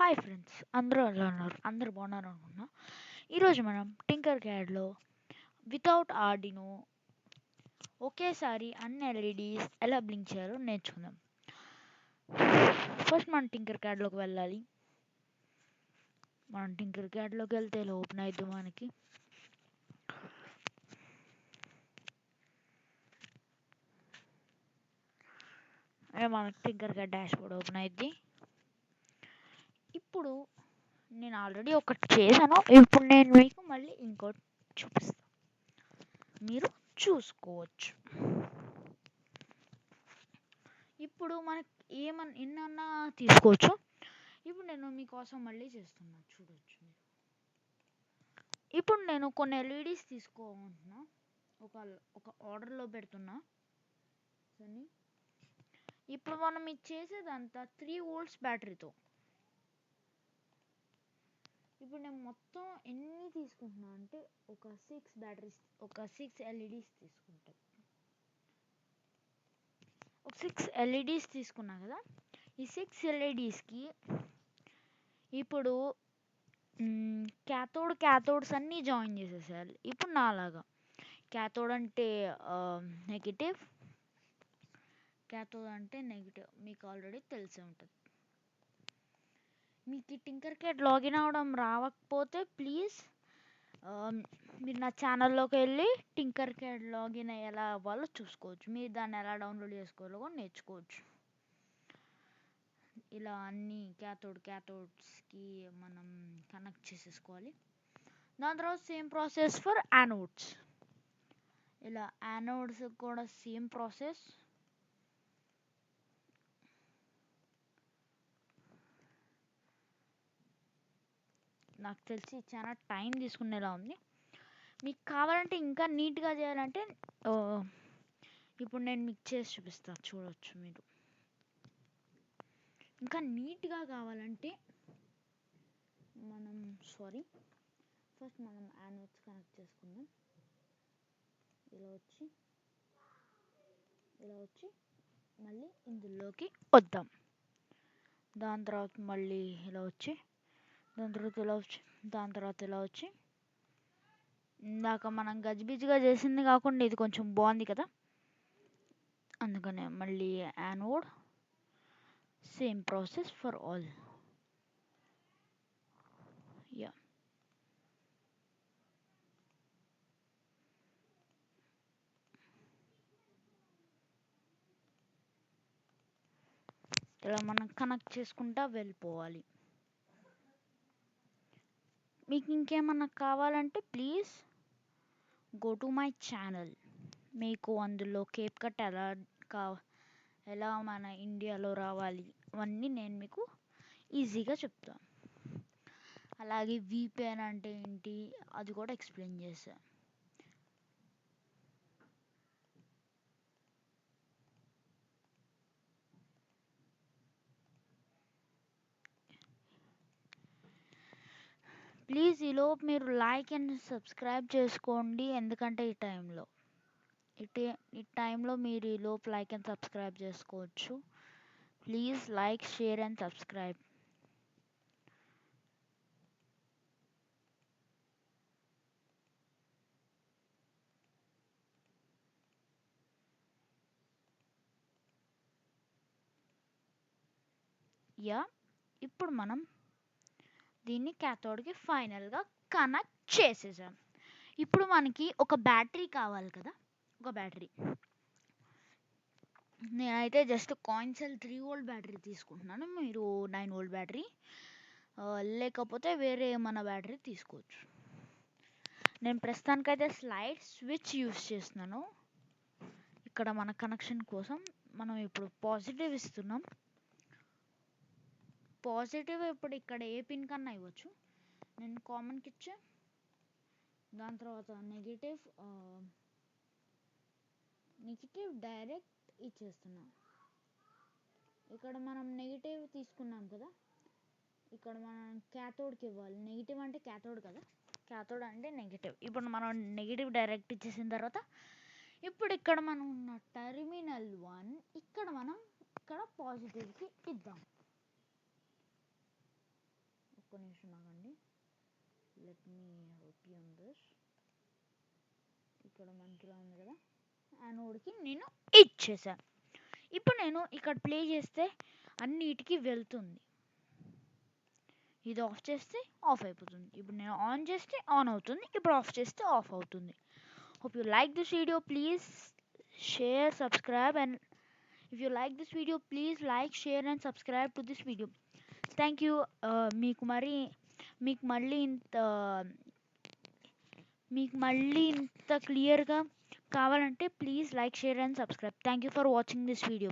Hi friends, అందరూ ఎలా ఉన్నారు? అందరూ బాగున్నారు అనుకున్నా. ఈరోజు మనం టింకర్ క్యాడ్లో వితౌట్ ఆర్డినో ఒకేసారి అన్ని ఎల్ఈడీస్ ఎలా బ్లింక్ చేయాలో నేర్చుకుందాం. ఫస్ట్ మనం టింకర్ క్యాడ్లోకి వెళ్ళాలి. మనం టింకర్ క్యాడ్లోకి వెళ్తే ఇలా ఓపెన్ అవుతుంది. మనకి Tinkercad dashboard open అయింది. ఇప్పుడు నేను ఆల్రెడీ ఒకటి చేశాను. ఇప్పుడు నేను మీకు మళ్ళీ ఇంకోటి చూపిస్తాను, మీరు చూసుకోవచ్చు. ఇప్పుడు మనకి ఎన్నన్నా తీసుకోవచ్చు. ఇప్పుడు నేను మీకోసం మళ్ళీ చేస్తున్నా, చూడొచ్చు మీరు. ఇప్పుడు నేను కొన్ని ఎల్ఈడీస్ తీసుకోమంటున్నా, ఒక ఆర్డర్లో పెడుతున్నా. ఇప్పుడు మనం ఇది చేసేదంతా 3 వోల్ట్స్ బ్యాటరీతో. ఇప్పుడు నేను మొత్తం ఎన్ని తీసుకుంటున్నా అంటే ఒక 6 ఎల్ఈడీస్ తీసుకుంటాను. ఒక 6 ఎల్ఈడీస్ తీసుకున్నా కదా. ఈ 6 ఎల్ఈడీస్కి ఇప్పుడు క్యాథోడ్స్ అన్నీ జాయిన్ చేసేసేయాలి. ఇప్పుడు నాలాగా క్యాథోడ్ అంటే నెగిటివ్ మీకు ఆల్రెడీ తెలిసే ఉంటుంది. మీకు ఈ టింకర్ క్యాడ్ లాగిన్ అవ్వడం రావకపోతే ప్లీజ్ మీరు నా ఛానల్లోకి వెళ్ళి టింకర్ క్యాడ్ లాగిన్ ఎలా అవ్వాలో చూసుకోవచ్చు. మీరు దాన్ని ఎలా డౌన్లోడ్ చేసుకోవాలో కూడా నేర్చుకోవచ్చు. ఇలా అన్ని క్యాథోడ్స్కి మనం కనెక్ట్ చేసేసుకోవాలి. దాని తర్వాత సేమ్ ప్రాసెస్ ఫర్ యానోడ్స్. ఇలా యానోడ్స్ కూడా సేమ్ ప్రాసెస్. నాకు తెలిసి చాలా టైం తీసుకునేలా ఉంది. మీకు కావాలంటే ఇంకా నీట్గా చేయాలంటే ఇప్పుడు నేను మీకు చేసి చూపిస్తాను, చూడవచ్చు మీరు. ఇంకా నీట్గా కావాలంటే ఫస్ట్ మనం యానోడ్స్ కనెక్ట్ చేసుకుందాం. ఇలా వచ్చి మళ్ళీ ఇందులోకి వద్దాం. దాని తర్వాత మళ్ళీ ఇలా వచ్చి దాని తర్వాత ఇలా వచ్చి ఇందాక మనం గజిబిజిగా చేసింది కాకుండా ఇది కొంచెం బాగుంది కదా, అందుకనే మళ్ళీ anode. Same process for all. ఇలా మనం కనెక్ట్ చేసుకుంటా వెళ్ళిపోవాలి. మీకు ఇంకేమన్నా కావాలంటే please go to my channel. మీకు అందులో కేప్ కట్ ఎలా మన ఇండియాలో రావాలి అవన్నీ నేను మీకు ఈజీగా చెప్తాను. అలాగే VPN అంటే ఏంటి అది కూడా ఎక్స్ప్లెయిన్ చేశాను. ప్లీజ్ ఈలోపు మీరు లైక్ అండ్ సబ్స్క్రైబ్ చేసుకోండి. ఎందుకంటే ఈ టైంలో మీరు ఈలోపు లైక్ అండ్ సబ్స్క్రైబ్ చేసుకోవచ్చు. Please like, share and subscribe. ఇప్పుడు మనం దీన్ని క్యాథోడ్కి ఫైనల్గా కనెక్ట్ చేసేసాం. ఇప్పుడు మనకి ఒక బ్యాటరీ కావాలి కదా. ఒక బ్యాటరీ నేనైతే జస్ట్ కాయిన్సెల్ 3 వోల్ట్ బ్యాటరీ తీసుకుంటున్నాను. మీరు 9 వోల్ట్ బ్యాటరీ లేకపోతే వేరే ఏమన్నా బ్యాటరీ తీసుకోవచ్చు. నేను ప్రస్తుతానికైతే స్లైడ్ స్విచ్ యూస్ చేస్తున్నాను. ఇక్కడ మన కనెక్షన్ కోసం మనం ఇప్పుడు పాజిటివ్ ఇస్తున్నాం. పాజిటివ్ ఇప్పుడు ఇక్కడ ఏ పిన్ కన్నా ఇవ్వచ్చు. నేను కామన్కి ఇచ్చా. దాని తర్వాత నెగిటివ్ డైరెక్ట్ ఇచ్చేస్తున్నా. ఇక్కడ మనం నెగిటివ్ తీసుకున్నాం కదా, ఇక్కడ మనం క్యాథోడ్కి ఇవ్వాలి. నెగిటివ్ అంటే క్యాథోడ్ కదా, క్యాథోడ్ అంటే నెగిటివ్. ఇప్పుడు మనం నెగిటివ్ డైరెక్ట్ ఇచ్చేసిన తర్వాత ఇప్పుడు ఇక్కడ మనం ఉన్న టెర్మినల్ 1 ఇక్కడ పాజిటివ్కి ఇద్దాం. ఒక్క నిమిషం ఆగండి. Let me help you on this. ఇక్కడ మనకి ఉంది కదా, యానోడ్కి నేను ఇచ్చేసాను. ఇప్పుడు నేను ఇక్కడ ప్లే చేస్తే అన్నిటికీ వెళ్తుంది. ఇది ఆఫ్ చేస్తే ఆఫ్ అయిపోతుంది. ఇప్పుడు నేను ఆన్ చేస్తే ఆన్ అవుతుంది. ఇప్పుడు ఆఫ్ చేస్తే ఆఫ్ అవుతుంది. Hope you like this video. Please share, subscribe, and if you like this video, please like, share, and subscribe to this video. Thank you. మీకు మళ్ళీ ఇంత క్లియర్గా కావాలంటే please like, share, and subscribe. Thank you for watching this video.